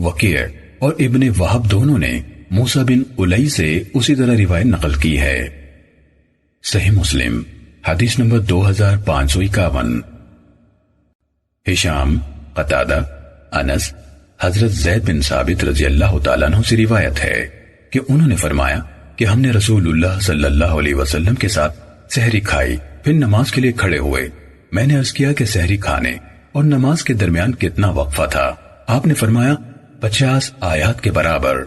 وکیع اور ابن وہب دونوں نے موسیٰ بن الی سے اسی طرح روایت نقل کی ہے۔ صحیح مسلم حدیث نمبر 2551۔ ہشام، قتادہ، انس، حضرت زید بن ثابت رضی اللہ تعالیٰ عنہ سے روایت ہے کہ انہوں نے فرمایا کہ ہم نے رسول اللہ صلی اللہ علیہ وسلم کے ساتھ سحری کھائی، پھر نماز کے لیے کھڑے ہوئے۔ میں نے عرض کیا کہ سحری کھانے اور نماز کے درمیان کتنا وقفہ تھا؟ آپ نے فرمایا 50 آیات کے برابر۔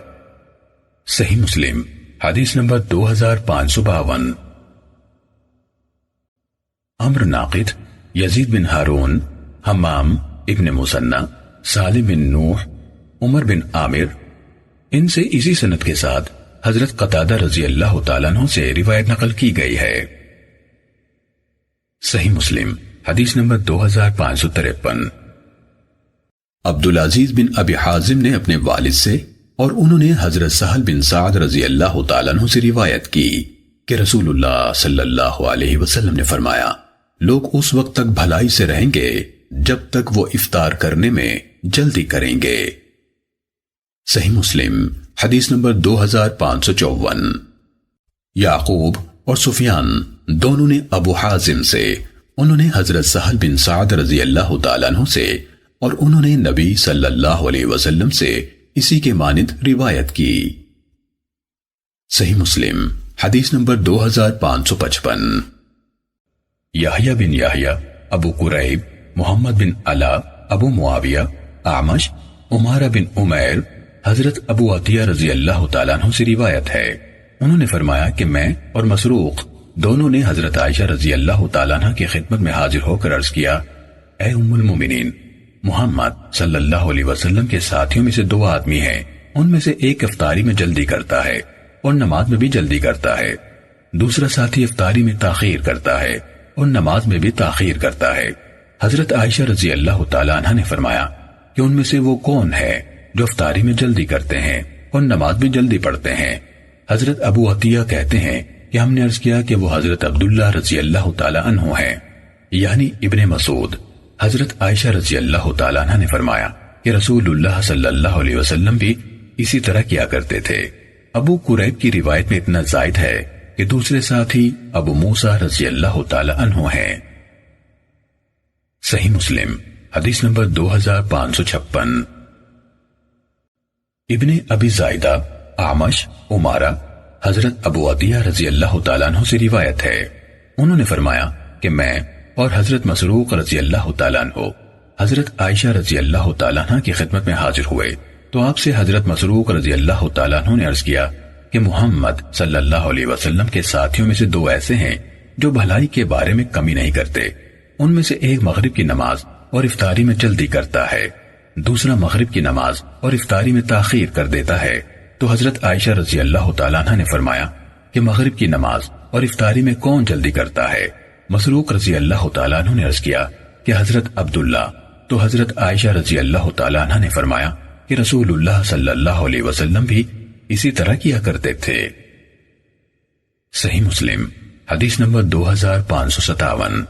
صحیح مسلم حدیث نمبر 2552۔ عمرو ناقد، یزید بن ہارون، حمام ابن مسنہ، سالم بن نوح، عمر بن عامر، ان سے اسی سند کے ساتھ حضرت قتادہ رضی اللہ تعالیٰ عنہ سے روایت نقل کی گئی ہے۔ صحیح مسلم حدیث نمبر 2553۔ عبدالعزیز بن ابی حازم نے اپنے والد سے اور انہوں نے حضرت سہل بن سعد رضی اللہ تعالیٰ عنہ سے روایت کی کہ رسول اللہ صلی اللہ علیہ وسلم نے فرمایا، لوگ اس وقت تک بھلائی سے رہیں گے جب تک وہ افطار کرنے میں جلدی کریں گے۔ صحیح مسلم حدیث نمبر 2554۔ یعقوب اور سفیان دونوں نے ابو حازم سے، انہوں نے حضرت سہل بن سعد رضی اللہ تعالیٰ عنہ سے اور انہوں نے نبی صلی اللہ علیہ وسلم سے اسی کے مانند روایت کی۔ صحیح مسلم حدیث نمبر 2555۔ یحییٰ بن یحییٰ، ابو قریب، محمد بن علا، ابو معاویہ، اعمش، عمارہ بن عمیر، حضرت ابو عطیہ رضی اللہ تعالیٰ عنہ سے روایت ہے، انہوں نے فرمایا کہ میں اور مسروق دونوں نے حضرت عائشہ رضی اللہ تعالیٰ عنہ کی خدمت میں حاضر ہو کر عرض کیا، اے ام المومنین، محمد صلی اللہ علیہ وسلم کے ساتھیوں میں سے 2 آدمی ہیں، ان میں سے ایک افطاری میں جلدی کرتا ہے اور نماز میں بھی جلدی کرتا ہے، دوسرا ساتھی افطاری میں تاخیر کرتا ہے اور نماز میں بھی تاخیر کرتا ہے۔ حضرت عائشہ رضی اللہ تعالیٰ عنہ نے فرمایا کہ ان میں سے وہ کون ہے جو افطاری میں جلدی کرتے ہیں اور نماز میں جلدی پڑھتے ہیں؟ حضرت ابو عطیہ کہتے ہیں کہ ہم نے عرض کیا کہ وہ حضرت عبداللہ رضی اللہ تعالیٰ عنہ ہیں، یعنی ابن مسعود۔ حضرت عائشہ رضی اللہ تعالیٰ عنہ نے فرمایا کہ رسول اللہ صلی اللہ علیہ وسلم بھی اسی طرح کیا کرتے تھے۔ ابو قریب کی روایت میں اتنا زائد ہے کہ دوسرے ساتھی ابو موسیٰ رضی اللہ تعالیٰ عنہ ہیں۔ صحیح مسلم حدیث نمبر 2556۔ ابن ابی زائدہ، اعمش، عمارہ، حضرت ابو عطیہ رضی اللہ تعالیٰ عنہ سے روایت ہے، انہوں نے فرمایا کہ میں اور حضرت مسروق رضی اللہ تعالیٰ عنہ حضرت عائشہ رضی اللہ تعالیٰ عنہ کی خدمت میں حاضر ہوئے تو آپ سے حضرت مسروق رضی اللہ تعالیٰ عنہ نے عرض کیا کہ محمد صلی اللہ علیہ وسلم کے ساتھیوں میں سے 2 ایسے ہیں جو بھلائی کے بارے میں کمی نہیں کرتے، ان میں سے ایک مغرب کی نماز اور افطاری میں جلدی کرتا ہے، دوسرا مغرب کی نماز اور افطاری میں تاخیر کر دیتا ہے۔ تو حضرت عائشہ رضی اللہ تعالیٰ عنہ نے فرمایا کہ مغرب کی نماز اور افطاری میں کون جلدی کرتا ہے؟ مسروق رضی اللہ تعالیٰ عنہ نے عرض کیا کہ حضرت عبداللہ۔ تو حضرت عائشہ رضی اللہ تعالیٰ عنہ نے فرمایا کہ رسول اللہ صلی اللہ علیہ وسلم بھی اسی طرح کیا کرتے تھے۔ صحیح مسلم حدیث نمبر 2557۔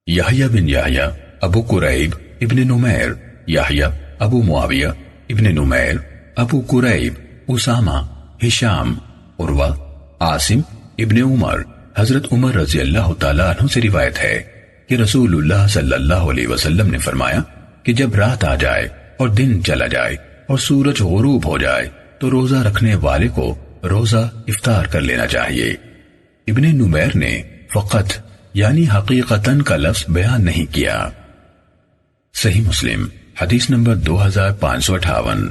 یحییٰ بن یحییٰ، ابو قریب، ابن نمیر، یحییٰ، ابو معاویہ، ابن نمیر، ابو قریب، اسامہ، ہشام، عروہ، عاصم، ابن عمر، حضرت عمر رضی اللہ تعالیٰ عنہ سے روایت ہے کہ رسول اللہ صلی اللہ علیہ وسلم نے فرمایا کہ جب رات آ جائے اور دن چلا جائے اور سورج غروب ہو جائے تو روزہ رکھنے والے کو روزہ افطار کر لینا چاہیے۔ ابن نمیر نے فقط یعنی حقیقتاً کا لفظ بیان نہیں کیا۔ صحیح مسلم حدیث نمبر 2558۔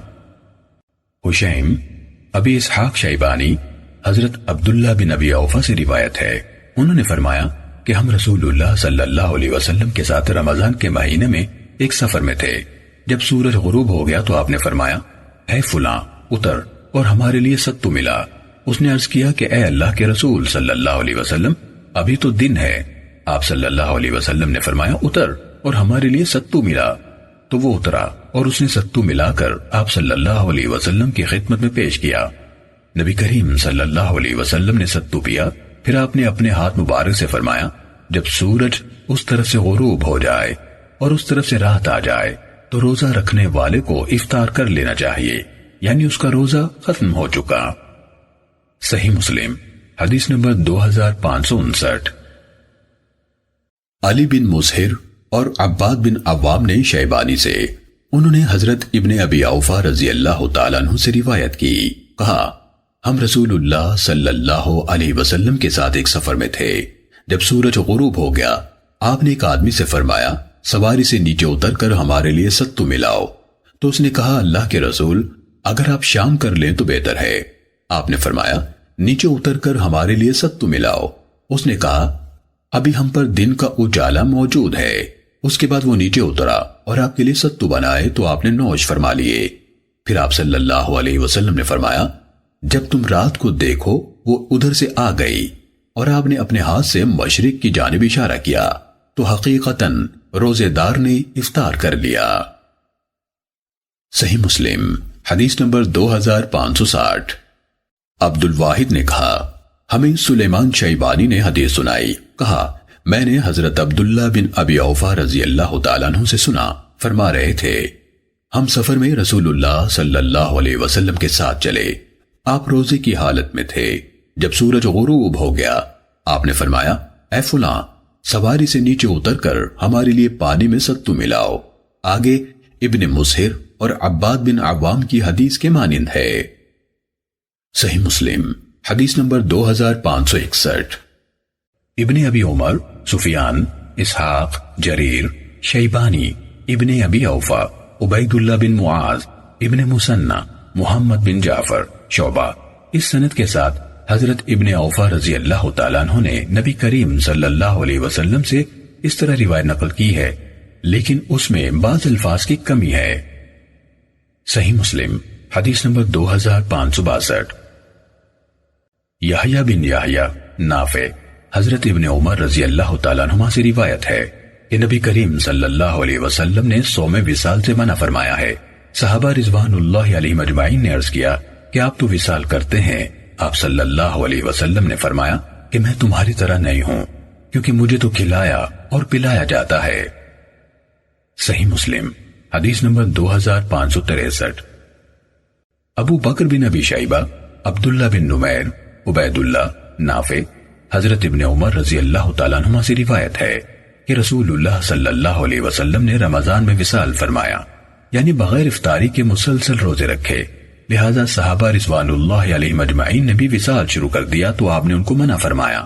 حشیم، ابی اسحاق شیبانی، حضرت عبداللہ بن ابی اوفا سے روایت ہے، انہوں نے فرمایا کہ ہم رسول اللہ صلی اللہ علیہ وسلم کے ساتھ رمضان کے مہینے میں ایک سفر میں تھے۔ جب سورج غروب ہو گیا تو آپ نے فرمایا، اے فلاں اتر اور ہمارے لیے ستو ملا۔ اس نے عرض کیا کہ اے اللہ کے رسول صلی اللہ علیہ وسلم، ابھی تو دن ہے۔ آپ صلی اللہ علیہ وسلم نے فرمایا، اتر اور ہمارے لیے ستو ملا۔ تو وہ اترا اور اس نے ستو ملا کر آپ صلی اللہ علیہ وسلم کی خدمت میں پیش کیا۔ نبی کریم صلی اللہ علیہ وسلم نے ستو پیا، پھر آپ نے اپنے ہاتھ مبارک سے فرمایا، جب سورج اس طرف سے غروب ہو جائے اور اس طرف سے رات آ جائے تو روزہ رکھنے والے کو افطار کر لینا چاہیے، یعنی اس کا روزہ ختم ہو چکا۔ صحیح مسلم حدیث نمبر 2559۔ علی بن مظہر اور عباد بن عوام نے شیبانی سے، انہوں نے حضرت ابن ابی اوفا رضی اللہ تعالیٰ عنہ سے روایت کی، کہا ہم رسول اللہ صلی اللہ علیہ وسلم کے ساتھ ایک سفر میں تھے۔ جب سورج غروب ہو گیا، آپ نے ایک آدمی سے فرمایا سواری سے نیچے اتر کر ہمارے لیے ستو ملاؤ۔ تو اس نے کہا اللہ کے رسول اگر آپ شام کر لیں تو بہتر ہے۔ آپ نے فرمایا نیچے اتر کر ہمارے لیے ستو ملاؤ۔ اس نے کہا ابھی ہم پر دن کا اجالا موجود ہے۔ اس کے بعد وہ نیچے اترا اور آپ کے لیے ستو بنائے تو آپ نے نوش فرما لیے۔ پھر آپ صلی اللہ علیہ وسلم نے فرمایا جب تم رات کو دیکھو وہ ادھر سے آ گئی، اور آپ نے اپنے ہاتھ سے مشرق کی جانب اشارہ کیا تو حقیقتاً روزے دار نے افطار کر لیا۔ صحیح مسلم حدیث نمبر 2560۔ عبد الواحد نے کہا ہمیں سلیمان شیبانی نے حدیث سنائی، کہا میں نے حضرت عبداللہ بن ابی اوفا رضی اللہ تعالیٰ عنہ سے سنا، فرما رہے تھے ہم سفر میں رسول اللہ صلی اللہ علیہ وسلم کے ساتھ چلے، آپ روزے کی حالت میں تھے۔ جب سورج غروب ہو گیا آپ نے فرمایا اے فلاں سواری سے نیچے اتر کر ہمارے لیے پانی میں ستو ملاؤ۔ آگے ابن مظہر اور عباد بن عوام کی حدیث کے مانند ہے۔ صحیح مسلم حدیث نمبر 2561۔ ابن ابی عمر، سفیان، اسحاق، جریر، شیبانی، ابن ابی اوفا، عبید اللہ بن معاذ، ابن مسنہ، محمد بن جعفر، شعبہ اس سند کے ساتھ حضرت ابن اوفا رضی اللہ تعالیٰ عنہ نے نبی کریم صلی اللہ علیہ وسلم سے اس طرح روایت نقل کی ہے، لیکن اس میں بعض الفاظ کی کمی ہے۔ صحیح مسلم حدیث نمبر 2562۔ یحییٰ بن یحییٰ، نافع، حضرت ابن عمر رضی اللہ تعالیٰ عنہما سے روایت ہے کہ نبی کریم صلی اللہ علیہ وسلم نے صوم وصال سے منع فرمایا ہے۔ صحابہ رضوان اللہ علیہ مجمعین نے عرض کیا کہ آپ تو وصال کرتے ہیں۔ آپ صلی اللہ علیہ وسلم نے فرمایا کہ میں تمہاری طرح نہیں ہوں، کیونکہ مجھے تو کھلایا اور پلایا جاتا ہے۔ صحیح مسلم حدیث نمبر 2563۔ ابو بکر بن ابی شیبہ، عبداللہ بن نمیر، عبید اللہ، نافع، حضرت ابن عمر رضی اللہ تعالیٰ عنہما سے روایت ہے کہ رسول اللہ صلی اللہ علیہ وسلم نے رمضان میں وصال فرمایا، یعنی بغیر افطاری کے مسلسل روزے رکھے۔ لہذا صحابہ رضوان اللہ علیہ مجمعین نے بھی وصال شروع کر دیا تو آپ نے ان کو منع فرمایا۔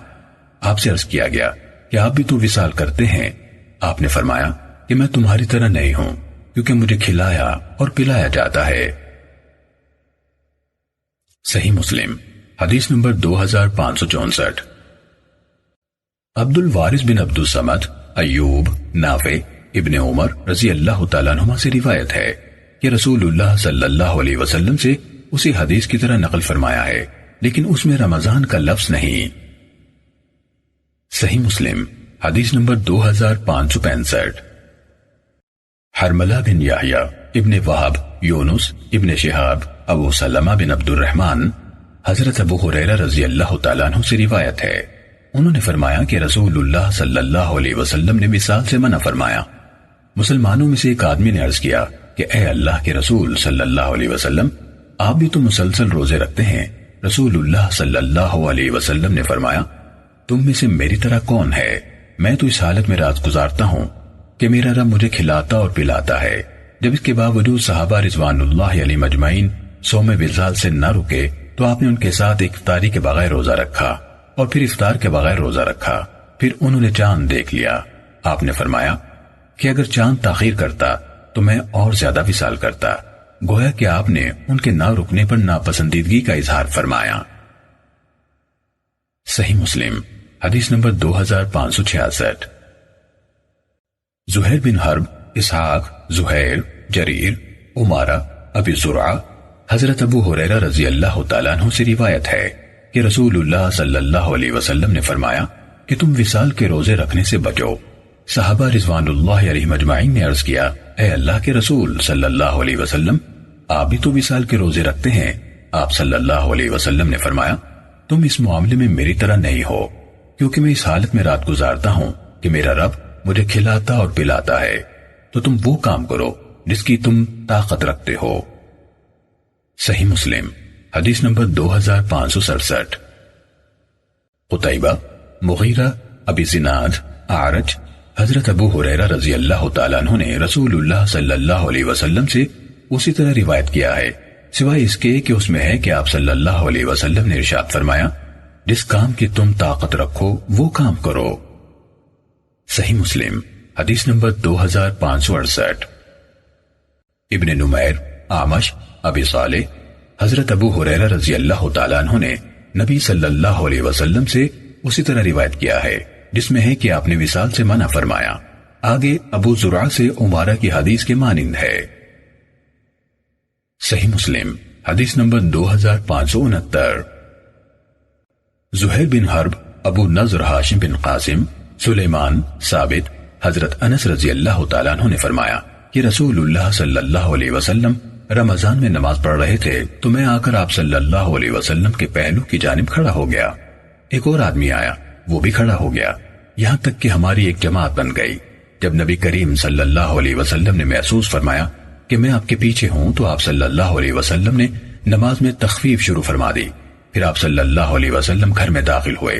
آپ سے عرض کیا گیا کہ آپ بھی تو وصال کرتے ہیں؟ آپ نے فرمایا کہ میں تمہاری طرح نہیں ہوں، کیونکہ مجھے کھلایا اور پلایا جاتا ہے۔ صحیح مسلم حدیث نمبر 2564۔ عبد الوارث بن عبد الصمد، ایوب، نافع، ابن عمر رضی اللہ تعالیٰ عنہما سے روایت ہے کہ رسول اللہ صلی اللہ علیہ وسلم سے اسی حدیث کی طرح نقل فرمایا ہے، لیکن اس میں رمضان کا لفظ نہیں۔ صحیح مسلم حدیث نمبر 2565۔ حرملہ بن یحییٰ، ابن وہب، یونس، ابن شہاب، ابو سلمہ بن عبد الرحمن، حضرت ابو ہریرہ رضی اللہ تعالیٰ عنہ سے روایت ہے، انہوں نے فرمایا کہ رسول اللہ صلی اللہ علیہ وسلم نے وصال سے منع فرمایا۔ مسلمانوں میں سے ایک آدمی نے عرض کیا کہ اے اللہ کے رسول صلی اللہ علیہ وسلم، آپ بھی تو مسلسل روزے رکھتے ہیں۔ رسول اللہ صلی اللہ علیہ وسلم نے فرمایا تم میں سے میری طرح کون ہے؟ میں تو اس حالت میں رات گزارتا ہوں کہ میرا رب مجھے کھلاتا اور پلاتا ہے۔ جب اس کے باوجود صحابہ رضوان اللہ علیہ مجمعین صوم وصال سے نہ رکے تو آپ نے ان کے ساتھ افطاری کے بغیر روزہ رکھا اور پھر افطار کے بغیر روزہ رکھا۔ پھر انہوں نے چاند دیکھ لیا۔ آپ نے فرمایا کہ اگر چاند تاخیر کرتا تو میں اور زیادہ وصال کرتا، گویا کہ آپ نے ان کے نہ رکنے پر ناپسندیدگی کا اظہار فرمایا۔ صحیح مسلم حدیث نمبر 2566۔ زہیر بن حرب، اسحاق، زہیر، جریر، عمارہ، ابی زرعہ، حضرت ابو ہریرہ رضی اللہ تعالیٰ عنہ سے روایت ہے کہ رسول اللہ صلی اللہ علیہ وسلم نے فرمایا کہ تم وصال کے روزے رکھنے سے بچو۔ صحابہ رضوان اللہ علیہ مجمعین نے عرض کیا اے اللہ کے رسول صلی اللہ علیہ وسلم، آپ بھی تو وصال کے روزے رکھتے ہیں؟ آپ صلی اللہ علیہ وسلم نے فرمایا تم اس معاملے میں میری طرح نہیں ہو، کیونکہ میں اس حالت میں رات گزارتا ہوں کہ میرا رب مجھے کھلاتا اور پلاتا ہے۔ تو تم وہ کام کرو جس کی تم طاقت رکھتے ہو۔ صحیح مسلم حدیث نمبر 2567۔ قتیبہ، مغیرہ، ابی زناد، اعرج، حضرت ابو ہریرہ رضی اللہ تعالیٰ عنہ نے رسول اللہ صلی اللہ علیہ وسلم سے اسی طرح روایت کیا ہے، سوائے اس کے کہ اس میں ہے کہ آپ صلی اللہ علیہ وسلم نے ارشاد فرمایا، جس کام کی تم طاقت رکھو وہ کام کرو۔ صحیح مسلم حدیث نمبر 2568۔ ابن نمیر، اعمش، ابی صالح، حضرت ابو ہریرہ رضی اللہ تعالیٰ عنہ نے نبی صلی اللہ علیہ وسلم سے اسی طرح روایت کیا ہے، جس میں ہے کہ آپ نے وصال سے منع فرمایا۔ آگے ابو زرع سے عمارہ کی حدیث کے مانند ہے۔ صحیح مسلم حدیث نمبر 2569۔ زہیر بن حرب، ابو نضر ہاشم بن قاسم، سلیمان، ثابت، حضرت انس رضی اللہ تعالیٰ عنہ نے فرمایا کہ رسول اللہ صلی اللہ علیہ وسلم رمضان میں نماز پڑھ رہے تھے تو میں آ کر آپ صلی اللہ علیہ وسلم کے پہلو کی جانب کھڑا ہو گیا۔ ایک اور آدمی آیا، وہ بھی کھڑا ہو گیا، یہاں تک کہ ہماری ایک جماعت بن گئی۔ جب نبی کریم صلی اللہ علیہ وسلم نے محسوس فرمایا کہ میں آپ کے پیچھے ہوں تو آپ صلی اللہ علیہ وسلم نے نماز میں تخفیف شروع فرما دی۔ پھر آپ صلی اللہ علیہ وسلم گھر میں داخل ہوئے۔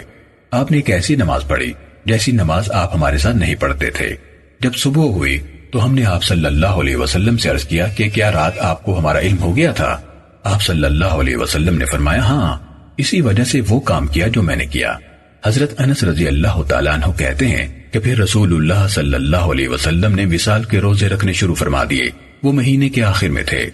آپ نے ایک ایسی نماز پڑھی جیسی نماز آپ ہمارے ساتھ نہیں پڑھتے تھے۔ جب صبح ہوئی تو ہم نے آپ صلی اللہ علیہ وسلم سے عرض کیا کہ کیا رات آپ کو ہمارا علم ہو گیا تھا؟ آپ صلی اللہ علیہ وسلم نے فرمایا، ہاں، اسی وجہ سے وہ کام کیا جو میں نے کیا۔ حضرت انس رضی اللہ تعالیٰ عنہ کہتے ہیں کہ پھر رسول اللہ صلی اللہ علیہ وسلم نے وصال کے روزے رکھنے شروع فرما دیے۔ وہ مہینے کے آخر میں تھے۔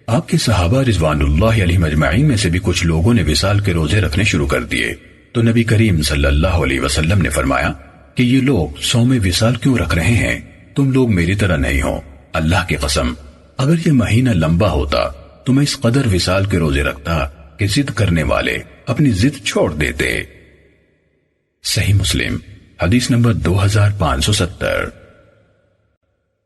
آپ کے صحابہ رضوان اللہ علیہ مجمعین میں سے بھی کچھ لوگوں نے وصال کے روزے رکھنے شروع کر دیے تو نبی کریم صلی اللہ علیہ وسلم نے فرمایا کہ یہ لوگ صوم وصال کیوں رکھ رہے ہیں؟ تم لوگ میری طرح نہیں ہو۔ اللہ کی قسم، اگر یہ مہینہ لمبا ہوتا تو میں اس قدر وصال کے روزے رکھتا کہ ضد کرنے والے اپنی ضد چھوڑ دیتے۔ صحیح مسلم حدیث نمبر 2570۔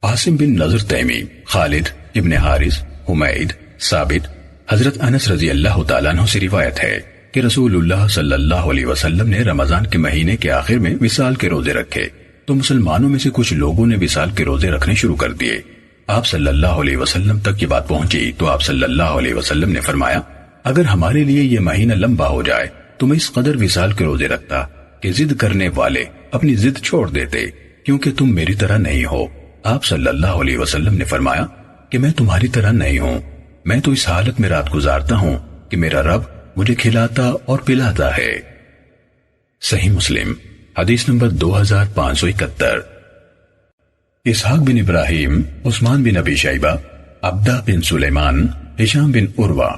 عاصم بن نضر تیمی، خالد ابن حارث، حمید، ثابت، حضرت انس رضی اللہ تعالیٰ عنہ سے روایت ہے کہ رسول اللہ صلی اللہ علیہ وسلم نے رمضان کے مہینے کے آخر میں وصال کے روزے رکھے تو مسلمانوں میں سے کچھ لوگوں نے وصال کے روزے رکھنے شروع کر دیے۔ آپ صلی اللہ علیہ وسلم تک یہ بات پہنچی تو آپ صلی اللہ علیہ وسلم نے فرمایا، اگر ہمارے لیے یہ مہینہ لمبا ہو جائے تو میں اس قدر وصال کے روزے رکھتا کہ ضد کرنے والے اپنی ضد چھوڑ دیتے، کیونکہ تم میری طرح نہیں ہو۔ آپ صلی اللہ علیہ وسلم نے فرمایا کہ میں تمہاری طرح نہیں ہوں، میں تو اس حالت میں رات گزارتا ہوں کہ میرا رب مجھے کھلاتا اور پلاتا ہے۔ صحیح مسلم حدیث نمبر 2571۔ اسحاق بن ابراہیم، عثمان بن ابی شیبہ، عبدہ بن سلیمان، ہشام بن عروہ،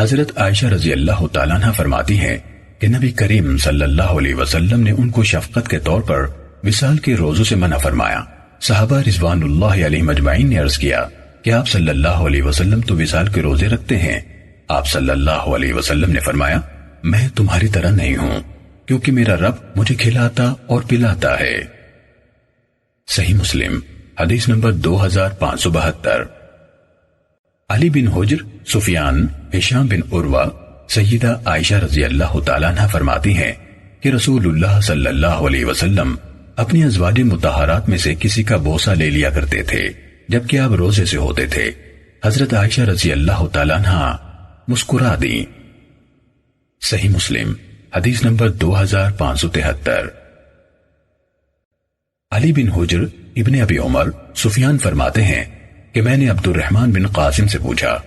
حضرت عائشہ رضی اللہ تعالیٰ عنہ فرماتی ہیں کہ نبی کریم صلی اللہ علیہ وسلم نے ان کو شفقت کے طور پر وصال کے روزوں سے منع فرمایا۔ صحابہ رضوان اللہ علیہ مجمعین نے عرض کیا کہ آپ صلی اللہ علیہ وسلم تو وصال کے روزے رکھتے ہیں۔ آپ صلی اللہ علیہ وسلم نے فرمایا، میں تمہاری طرح نہیں ہوں، کیونکہ میرا رب مجھے کھلاتا اور پلاتا ہے۔ صحیح مسلم حدیث نمبر 2572۔ علی بن حجر، سفیان، ہشام بن عروہ، سیدہ عائشہ رضی اللہ تعالیٰ عنہ فرماتی ہیں کہ رسول اللہ صلی اللہ علیہ وسلم اپنی ازواج مطہرات میں سے کسی کا بوسہ لے لیا کرتے تھے جبکہ آپ روزے سے ہوتے تھے۔ حضرت عائشہ رضی اللہ تعالیٰ عنہ مسکرا دیں۔ صحیح مسلم حدیث نمبر 2573۔ علی بن حجر ابن ابی عمر، سفیان فرماتے ہیں کہ میں نے عبد الرحمن بن قاسم سے پوچھا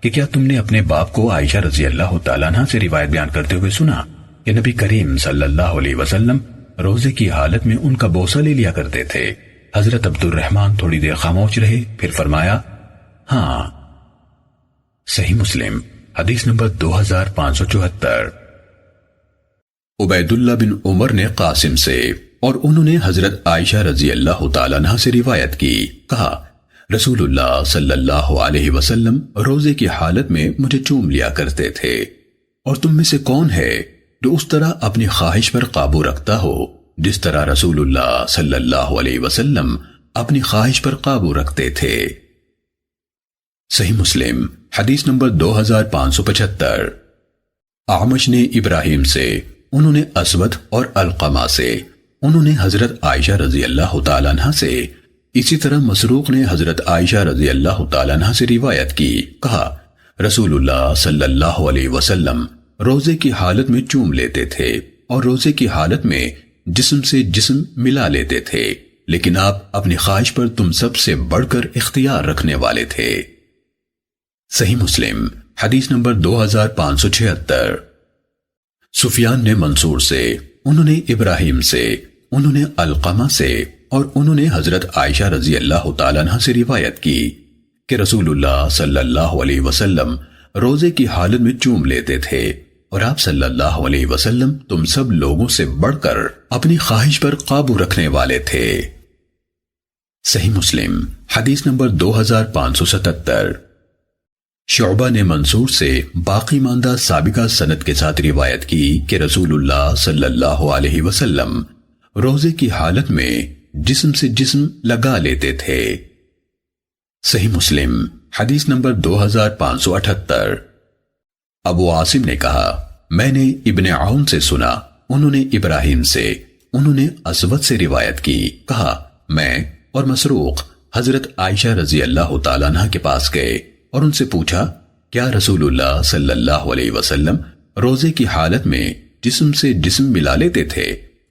کہ کیا تم نے اپنے باپ کو عائشہ رضی اللہ تعالیٰ عنہ سے روایت بیان کرتے ہوئے سنا کہ نبی کریم صلی اللہ علیہ وسلم روزے کی حالت میں ان کا بوسہ لے لیا کرتے تھے؟ حضرت عبد الرحمن تھوڑی دیر خاموش رہے، پھر فرمایا، ہاں۔ صحیح مسلم حدیث نمبر 2574۔ عبید اللہ بن عمر نے قاسم سے اور انہوں نے حضرت عائشہ رضی اللہ تعالیٰ عنہ سے روایت کی، کہا رسول اللہ صلی اللہ علیہ وسلم روزے کی حالت میں مجھے چوم لیا کرتے تھے، اور تم میں سے کون ہے جو اس طرح اپنی خواہش پر قابو رکھتا ہو جس طرح رسول اللہ صلی اللہ علیہ وسلم اپنی خواہش پر قابو رکھتے تھے۔ صحیح مسلم حدیث نمبر 2575۔ اعمش نے ابراہیم سے، انہوں نے اسود اور علقمہ سے، انہوں نے حضرت عائشہ رضی اللہ تعالیٰ عنہ سے اسی طرح مسروق نے حضرت عائشہ رضی اللہ تعالیٰ عنہ سے روایت کی، کہا رسول اللہ صلی اللہ علیہ وسلم روزے کی حالت میں چوم لیتے تھے اور روزے کی حالت میں جسم سے جسم ملا لیتے تھے، لیکن آپ اپنی خواہش پر تم سب سے بڑھ کر اختیار رکھنے والے تھے۔ صحیح مسلم حدیث نمبر 2576۔ سفیان نے منصور سے، انہوں نے ابراہیم سے، انہوں نے علقمہ سے اور انہوں نے حضرت عائشہ رضی اللہ تعالیٰ عنہ سے روایت کی کہ رسول اللہ صلی اللہ علیہ وسلم روزے کی حالت میں چوم لیتے تھے اور آپ صلی اللہ علیہ وسلم تم سب لوگوں سے بڑھ کر اپنی خواہش پر قابو رکھنے والے تھے۔ صحیح مسلم حدیث نمبر 2577۔ شعبہ نے منصور سے باقی ماندہ سابقہ سند کے ساتھ روایت کی کہ رسول اللہ صلی اللہ علیہ وسلم روزے کی حالت میں جسم سے جسم لگا لیتے تھے۔ صحیح مسلم حدیث نمبر 2578۔ ابو عاصم نے کہا میں نے ابن عون سے سنا، انہوں نے ابراہیم سے، انہوں نے اسود سے روایت کی، کہا میں اور مسروق حضرت عائشہ رضی اللہ تعالیٰ عنہ کے پاس گئے اور ان سے پوچھا کیا رسول اللہ صلی اللہ علیہ وسلم روزے کی حالت میں جسم سے جسم ملا لیتے تھے؟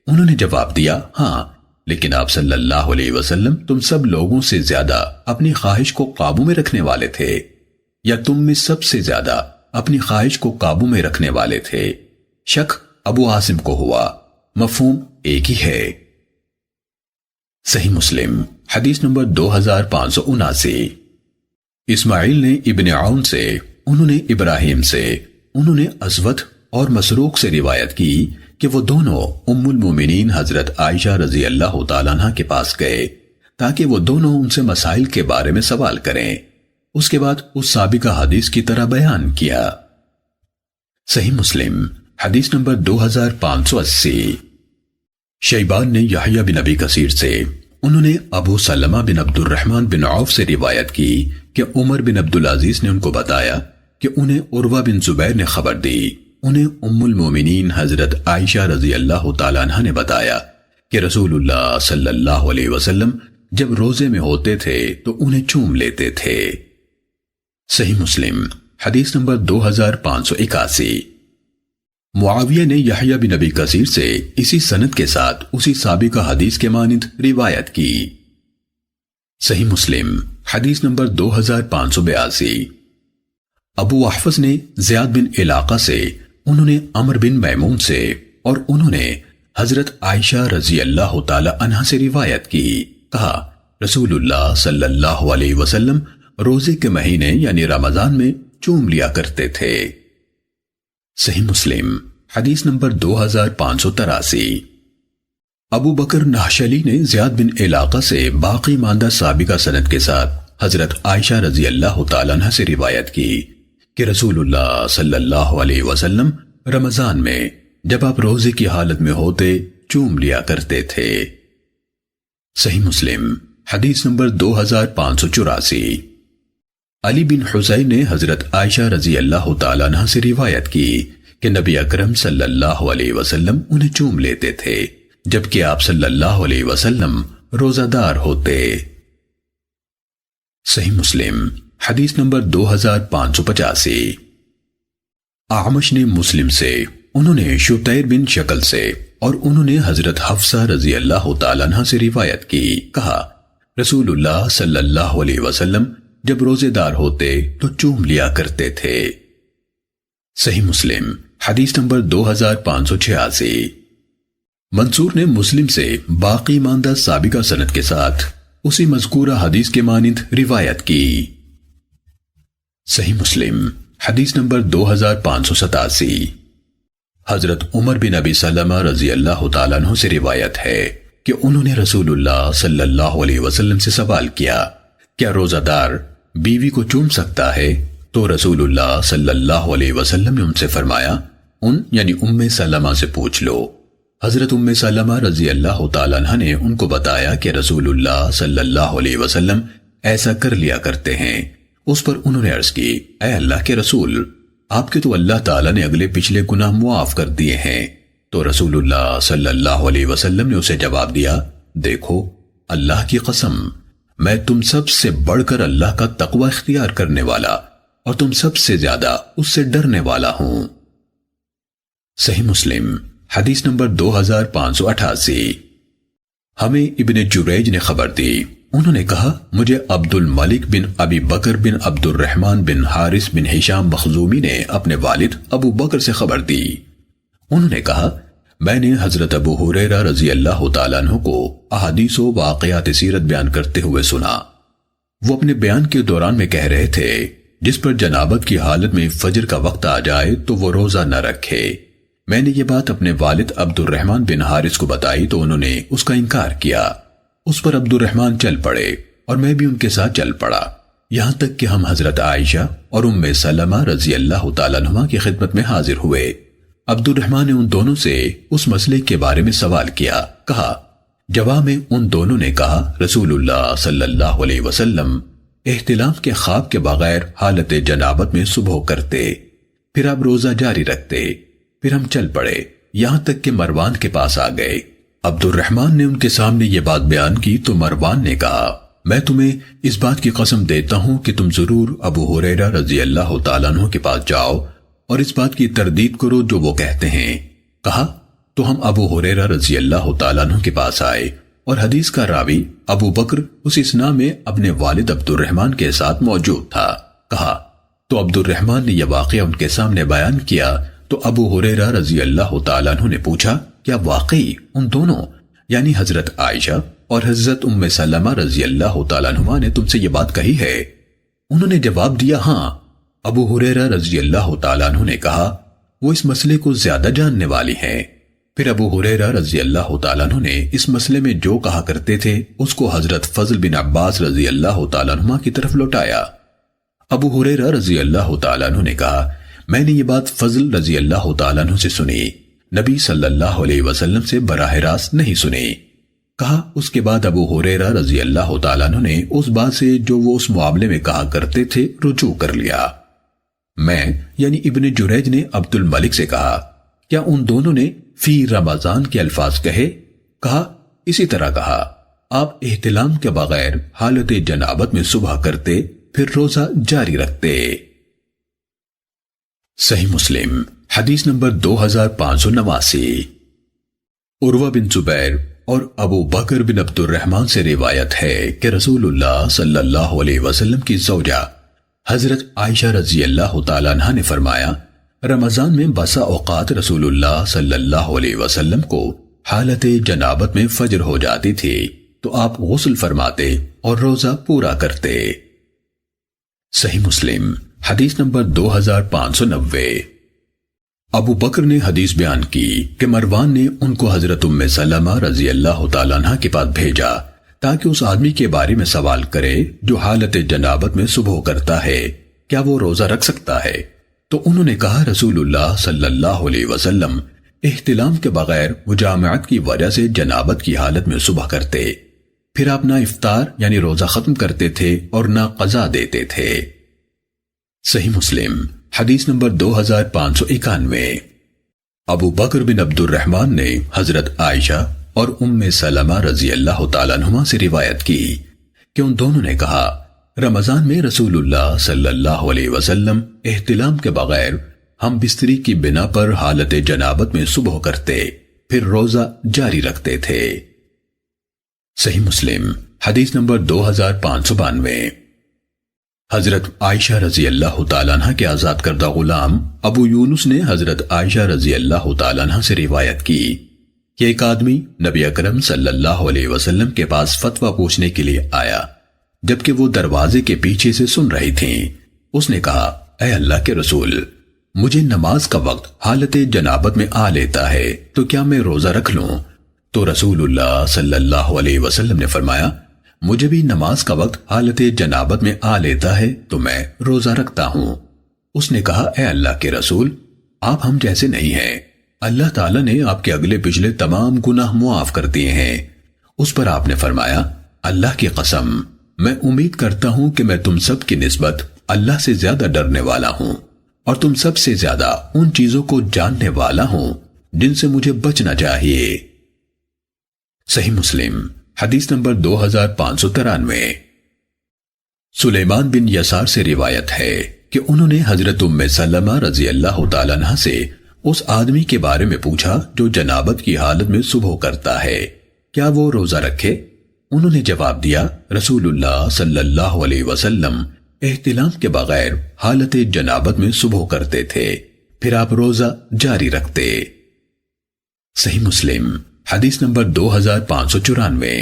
انہوں نے جواب دیا ہاں، لیکن آپ صلی اللہ علیہ وسلم تم سب لوگوں سے زیادہ اپنی خواہش کو قابو میں رکھنے والے تھے، یا تم میں سب سے زیادہ اپنی خواہش کو قابو میں رکھنے والے تھے؟ شک ابو عاصم کو ہوا، مفہوم ایک ہی ہے۔ صحیح مسلم حدیث نمبر 2579۔ اسماعیل نے ابن عون سے، انہوں نے ابراہیم سے، انہوں نے اسود اور مسروق سے روایت کی کہ وہ دونوں ام المومنین حضرت عائشہ رضی اللہ تعالیٰ عنہ کے پاس گئے تاکہ وہ دونوں ان سے مسائل کے بارے میں سوال کریں، اس کے بعد اس سابقہ حدیث کی طرح بیان کیا۔ صحیح مسلم حدیث نمبر 2580۔ شیبان نے یحییٰ بن ابی کثیر سے، انہوں نے ابو سلمہ بن عبد الرحمن بن عوف سے روایت کی کہ عمر بن عبدالعزیز نے ان کو بتایا کہ انہیں عروہ بن زبیر نے خبر دی، انہیں ام المومنین حضرت عائشہ رضی اللہ تعالیٰ عنہ نے بتایا کہ رسول اللہ صلی اللہ علیہ وسلم جب روزے میں ہوتے تھے تو انہیں چوم لیتے تھے۔ صحیح مسلم حدیث نمبر 2581۔ معاویہ نے یحییٰ بن ابی کثیر سے اسی سند کے ساتھ اسی سابقہ حدیث کے مانند روایت کی۔ صحیح مسلم حدیث نمبر 2582۔ ابو احفظ نے زیاد بن علاقہ سے، انہوں نے عمر بن میمون سے اور انہوں نے حضرت عائشہ رضی اللہ تعالی عنہ سے روایت کی، کہا رسول اللہ صلی اللہ علیہ وسلم روزے کے مہینے یعنی رمضان میں چوم لیا کرتے تھے۔ صحیح مسلم حدیث نمبر 2583۔ ابو بکر نحشلی نے زیاد بن علاقہ سے باقی ماندہ سابقہ سند کے ساتھ حضرت عائشہ رضی اللہ تعالیٰ عنہ سے روایت کی کہ رسول اللہ صلی اللہ علیہ وسلم رمضان میں جب آپ روزے کی حالت میں ہوتے چوم لیا کرتے تھے۔ صحیح مسلم حدیث نمبر 2584۔ علی بن حسین نے حضرت عائشہ رضی اللہ تعالیٰ عنہ سے روایت کی کہ نبی اکرم صلی اللہ علیہ وسلم انہیں چوم لیتے تھے جبکہ آپ صلی اللہ علیہ وسلم روزہ دار ہوتے۔ صحیح مسلم حدیث نمبر 2585۔ اعمش نے مسلم سے، انہوں نے شتیر بن شکل سے اور انہوں نے حضرت حفصہ رضی اللہ تعالیٰ عنہ سے روایت کی، کہا رسول اللہ صلی اللہ علیہ وسلم جب روزے دار ہوتے تو چوم لیا کرتے تھے۔ صحیح مسلم حدیث نمبر 2586۔ منصور نے مسلم سے باقی ماندہ سابقہ سند کے ساتھ اسی مذکورہ حدیث کے مانند روایت کی۔ صحیح مسلم حدیث نمبر 2587۔ حضرت عمر بن ابی سلمہ رضی اللہ تعالیٰ عنہ سے روایت ہے کہ انہوں نے رسول اللہ صلی اللہ علیہ وسلم سے سوال کیا کیا روزہ دار بیوی کو چوم سکتا ہے؟ تو رسول اللہ صلی اللہ علیہ وسلم نے ان سے فرمایا یعنی ام سلمہ سے پوچھ لو۔ حضرت ام سلمہ رضی اللہ تعالیٰ عنہ نے ان کو بتایا کہ رسول اللہ صلی اللہ علیہ وسلم ایسا کر لیا کرتے ہیں۔ اس پر انہوں نے عرض کی اے اللہ کے رسول، آپ کے تو اللہ تعالیٰ نے اگلے پچھلے گناہ معاف کر دیے ہیں۔ تو رسول اللہ صلی اللہ علیہ وسلم نے اسے جواب دیا دیکھو اللہ کی قسم میں تم سب سے بڑھ کر اللہ کا تقوی اختیار کرنے والا اور تم سب سے زیادہ اس سے ڈرنے والا ہوں۔ صحیح مسلم حدیث نمبر 2588۔ ہمیں ابن جریج نے خبر دی، انہوں نے کہا مجھے عبد الملک بن ابی بکر بن عبد الرحمن بن حارث بن ہشام مخزومی نے اپنے والد ابو بکر سے خبر دی، انہوں نے کہا میں نے حضرت ابو ہریرہ رضی اللہ تعالیٰ عنہ کو احادیث و واقعات سیرت بیان کرتے ہوئے سنا۔ وہ اپنے بیان کے دوران میں کہہ رہے تھے جس پر جنابت کی حالت میں فجر کا وقت آ جائے تو وہ روزہ نہ رکھے۔ میں نے یہ بات اپنے والد عبد الرحمن بن حارث کو بتائی تو انہوں نے اس کا انکار کیا۔ اس پر عبد الرحمن چل پڑے اور میں بھی ان کے ساتھ چل پڑا، یہاں تک کہ ہم حضرت عائشہ اور ام سلمہ رضی اللہ تعالیٰ عنہما کی خدمت میں حاضر ہوئے۔ عبد الرحمن نے ان دونوں سے اس مسئلے کے بارے میں سوال کیا، کہا جواب میں ان دونوں نے کہا رسول اللہ صلی اللہ علیہ وسلم احتلام کے خواب کے بغیر حالت جنابت میں صبح کرتے، پھر آپ روزہ جاری رکھتے۔ پھر ہم چل پڑے یہاں تک کہ مروان کے پاس آ گئے۔ عبد الرحمن نے ان کے سامنے یہ بات بیان کی تو مروان نے کہا میں تمہیں اس بات کی قسم دیتا ہوں کہ تم ضرور ابو ہریرہ رضی اللہ تعالیٰ عنہ کے پاس جاؤ اور اس بات کی تردید کرو جو وہ کہتے ہیں۔ کہا تو ہم ابو ہریرہ رضی اللہ تعالیٰ عنہ کے پاس آئے اور حدیث کا راوی ابو بکر اس اسنا میں اپنے والد عبد الرحمن کے ساتھ موجود تھا۔ کہا تو عبد الرحمن نے یہ واقعہ ان کے سامنے بیان کیا تو ابو ہریرہ رضی اللہ تعالیٰ عنہ نے پوچھا کیا واقعی ان دونوں یعنی حضرت عائشہ اور حضرت ام سلمہ رضی اللہ تعالیٰ عنہ نے تم سے یہ بات کہی ہے؟ انہوں نے جواب دیا ہاں۔ ابو ہریرہ رضی اللہ تعالیٰ عنہ نے کہا وہ اس مسئلے کو زیادہ جاننے والی ہیں۔ پھر ابو ہریرہ رضی اللہ تعالیٰ عنہ نے اس مسئلے میں جو کہا کرتے تھے اس کو حضرت فضل بن عباس رضی اللہ تعالیٰ عنہ کی طرف لوٹایا۔ ابو ہریرہ رضی اللہ تعالیٰ عنہ نے کہا میں نے یہ بات فضل رضی اللہ تعالیٰ عنہ سے سنی، نبی صلی اللہ علیہ وسلم سے براہ راست نہیں سنی۔ کہا اس کے بعد ابو ہریرہ رضی اللہ تعالیٰ عنہ نے اس بات سے جو وہ اس معاملے میں کہا کرتے تھے رجوع کر لیا۔ میں یعنی ابن جریج نے عبد الملک سے کہا کیا ان دونوں نے فی رمضان کے الفاظ کہے؟ کہا اسی طرح کہا آپ احتلام کے بغیر حالت جنابت میں صبح کرتے پھر روزہ جاری رکھتے۔ صحیح مسلم حدیث نمبر 2589۔ عروہ بن زبیر اور ابو بکر بن عبد الرحمن سے روایت ہے کہ رسول اللہ صلی اللہ علیہ وسلم کی زوجہ حضرت عائشہ رضی اللہ تعالیٰ عنہ نے فرمایا رمضان میں بسا اوقات رسول اللہ صلی اللہ علیہ وسلم کو حالت جنابت میں فجر ہو جاتی تھی تو آپ غسل فرماتے اور روزہ پورا کرتے۔ صحیح مسلم حدیث نمبر 2590۔ ابو بکر نے حدیث بیان کی کہ مروان نے ان کو حضرت ام سلمہ رضی اللہ تعالیٰ عنہ کے پاس بھیجا تاکہ اس آدمی کے بارے میں سوال کرے جو حالت جنابت میں صبح کرتا ہے، کیا وہ روزہ رکھ سکتا ہے؟ تو انہوں نے کہا رسول اللہ صلی اللہ علیہ وسلم احتلام کے بغیر مجامعت کی وجہ سے جنابت کی حالت میں صبح کرتے، پھر آپ نہ افطار یعنی روزہ ختم کرتے تھے اور نہ قضا دیتے تھے۔ صحیح مسلم حدیث نمبر 2591۔ ابو بکر بن عبد الرحمن نے حضرت عائشہ اور ام سلمہ رضی اللہ تعالیٰ عنہما سے روایت کی کہ ان دونوں نے کہا رمضان میں رسول اللہ صلی اللہ علیہ وسلم احتلام کے بغیر ہم بستری کی بنا پر حالت جنابت میں صبح کرتے پھر روزہ جاری رکھتے تھے۔ صحیح مسلم حدیث نمبر 2592۔ حضرت عائشہ رضی اللہ تعالیٰ عنہ کے آزاد کردہ غلام ابو یونس نے حضرت عائشہ رضی اللہ تعالیٰ عنہ سے روایت کی کہ ایک آدمی نبی اکرم صلی اللہ علیہ وسلم کے پاس فتویٰ پوچھنے کے لیے آیا جبکہ وہ دروازے کے پیچھے سے سن رہی تھیں۔ اس نے کہا اے اللہ کے رسول، مجھے نماز کا وقت حالت جنابت میں آ لیتا ہے تو کیا میں روزہ رکھ لوں؟ تو رسول اللہ صلی اللہ علیہ وسلم نے فرمایا مجھے بھی نماز کا وقت حالت جنابت میں آ لیتا ہے تو میں روزہ رکھتا ہوں۔ اس نے کہا اے اللہ کے رسول، آپ ہم جیسے نہیں ہیں، اللہ تعالیٰ نے آپ کے اگلے پچھلے تمام گناہ معاف کر دیے ہیں۔ اس پر آپ نے فرمایا اللہ کی قسم، میں امید کرتا ہوں کہ میں تم سب کی نسبت اللہ سے زیادہ ڈرنے والا ہوں اور تم سب سے زیادہ ان چیزوں کو جاننے والا ہوں جن سے مجھے بچنا چاہیے۔ صحیح مسلم حدیث نمبر 2593۔ سلیمان بن یسار سے روایت ہے کہ انہوں نے حضرت ام سلمہ رضی اللہ تعالیٰ عنہ سے اس آدمی کے بارے میں پوچھا جو جنابت کی حالت میں صبح کرتا ہے، کیا وہ روزہ رکھے؟ انہوں نے جواب دیا، رسول اللہ صلی اللہ علیہ وسلم احتلام کے بغیر حالت جنابت میں صبح کرتے تھے، پھر آپ روزہ جاری رکھتے۔ صحیح مسلم حدیث نمبر 2594۔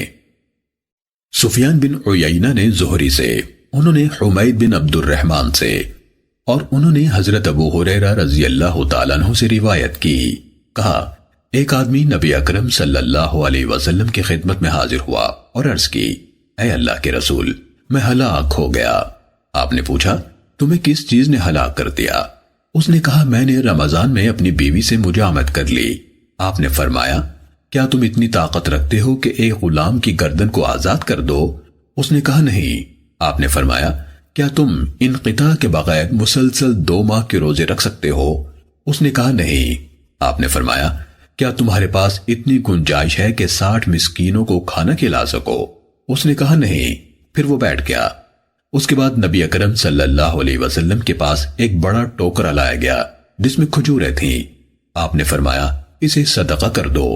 سفیان بن عیینہ نے زہری سے، انہوں نے حمید بن عبد الرحمن سے، اور انہوں نے حضرت ابو ہریرہ رضی اللہ تعالیٰ عنہ سے روایت کی، کہا ایک آدمی نبی اکرم صلی اللہ علیہ وسلم کی خدمت میں حاضر ہوا اور عرض کی، اے اللہ کے رسول، میں ہلاک ہو گیا۔ آپ نے پوچھا، تمہیں کس چیز نے ہلاک کر دیا؟ اس نے کہا، میں نے رمضان میں اپنی بیوی سے مجامعت کر لی۔ آپ نے فرمایا، کیا تم اتنی طاقت رکھتے ہو کہ ایک غلام کی گردن کو آزاد کر دو؟ اس نے کہا، نہیں۔ آپ نے فرمایا، کیا تم انقطاع کے بغیر مسلسل 2 ماہ کے روزے رکھ سکتے ہو؟ اس نے کہا، نہیں۔ آپ نے فرمایا، کیا تمہارے پاس اتنی گنجائش ہے کہ 60 مسکینوں کو کھانا کھلا سکو؟ اس نے کہا، نہیں۔ پھر وہ بیٹھ گیا۔ اس کے بعد نبی اکرم صلی اللہ علیہ وسلم کے پاس ایک بڑا ٹوکرا لایا گیا جس میں کھجوریں تھیں۔ آپ نے فرمایا، اسے صدقہ کر دو۔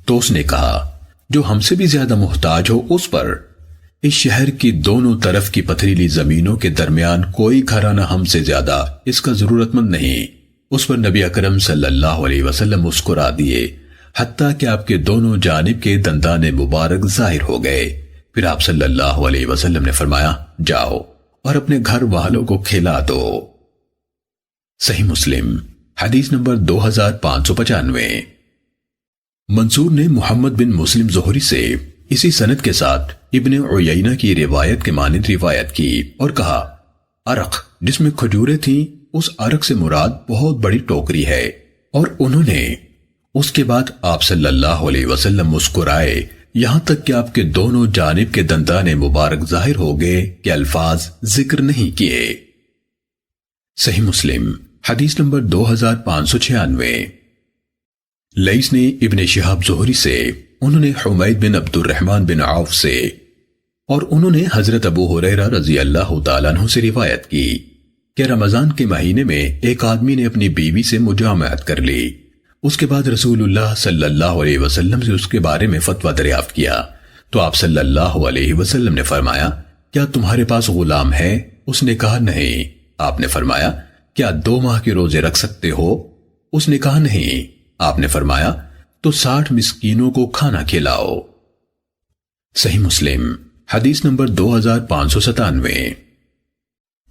تو اس نے کہا، جو ہم سے بھی زیادہ محتاج ہو اس پر۔ اس شہر کی دونوں طرف کی پتھریلی زمینوں کے درمیان کوئی گھرانہ ہم سے زیادہ اس کا ضرورت مند نہیں۔ اس پر نبی اکرم صلی اللہ علیہ وسلم مسکرا دیے، حتیٰ کہ آپ کے دونوں جانب کے دندان مبارک ظاہر ہو گئے۔ پھر آپ صلی اللہ علیہ وسلم نے فرمایا، جاؤ اور اپنے گھر والوں کو کھلا دو۔ صحیح مسلم حدیث نمبر 2595۔ منصور نے محمد بن مسلم زہری سے اسی سند کے ساتھ ابن عیینہ کی روایت کے مانند روایت کی اور کہا، عرق جس میں کھجوریں تھیں، اس عرق سے مراد بہت بڑی ٹوکری ہے۔ اور انہوں نے اس کے بعد آپ صلی اللہ علیہ وسلم مسکرائے یہاں تک کہ آپ کے دونوں جانب کے دندان مبارک ظاہر ہو گئے کہ الفاظ ذکر نہیں کیے۔ صحیح مسلم حدیث نمبر 2596۔ لیث نے ابن شہاب زہری سے، انہوں نے حمید بن عبد الرحمن بن عوف سے، اور انہوں نے حضرت ابو ہریرہ رضی اللہ تعالیٰ عنہ سے روایت کی کہ رمضان کے مہینے میں ایک آدمی نے اپنی بیوی سے مجامعت کر لی۔ اس کے بعد رسول اللہ صلی اللہ علیہ وسلم سے اس کے بارے میں فتویٰ دریافت کیا تو آپ صلی اللہ علیہ وسلم نے فرمایا، کیا تمہارے پاس غلام ہے؟ اس نے کہا، نہیں۔ آپ نے فرمایا، کیا 2 ماہ کے روزے رکھ سکتے ہو؟ اس نے کہا، نہیں۔ آپ نے فرمایا، تو 60 مسکینوں کو کھانا کھلاؤ۔ صحیح مسلم حدیث نمبر 2597۔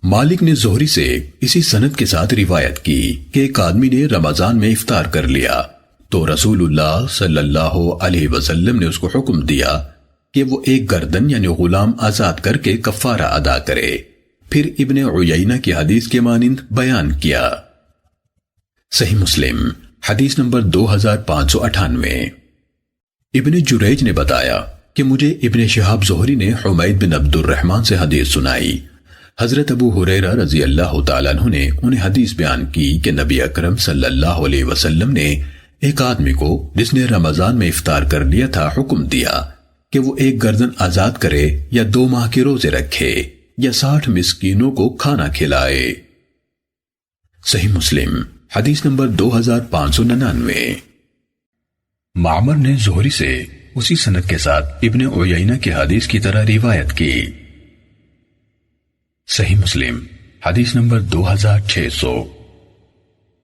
مالک نے زہری سے اسی سند کے ساتھ روایت کی کہ ایک آدمی نے رمضان میں افطار کر لیا تو رسول اللہ صلی اللہ علیہ وسلم نے اس کو حکم دیا کہ وہ ایک گردن یعنی غلام آزاد کر کے کفارہ ادا کرے۔ پھر ابن عیینہ کی حدیث کے مانند بیان کیا۔ صحیح مسلم حدیث نمبر 2598۔ ابن جریج نے بتایا کہ مجھے ابن شہاب زہری نے حمید بن عبد الرحمن سے حدیث سنائی۔ حضرت ابو ہریرہ رضی اللہ تعالیٰ عنہ نے انہیں حدیث بیان کی کہ نبی اکرم صلی اللہ علیہ وسلم نے ایک آدمی کو جس نے رمضان میں افطار کر لیا تھا حکم دیا کہ وہ ایک گردن آزاد کرے یا 2 ماہ کے روزے رکھے یا 60 مسکینوں کو کھانا کھلائے۔ صحیح مسلم حدیث نمبر 2599۔ معمر نے زہری سے اسی سند کے ساتھ ابن عیینہ کی حدیث کی طرح روایت کی۔ صحیح مسلم حدیث نمبر 2600۔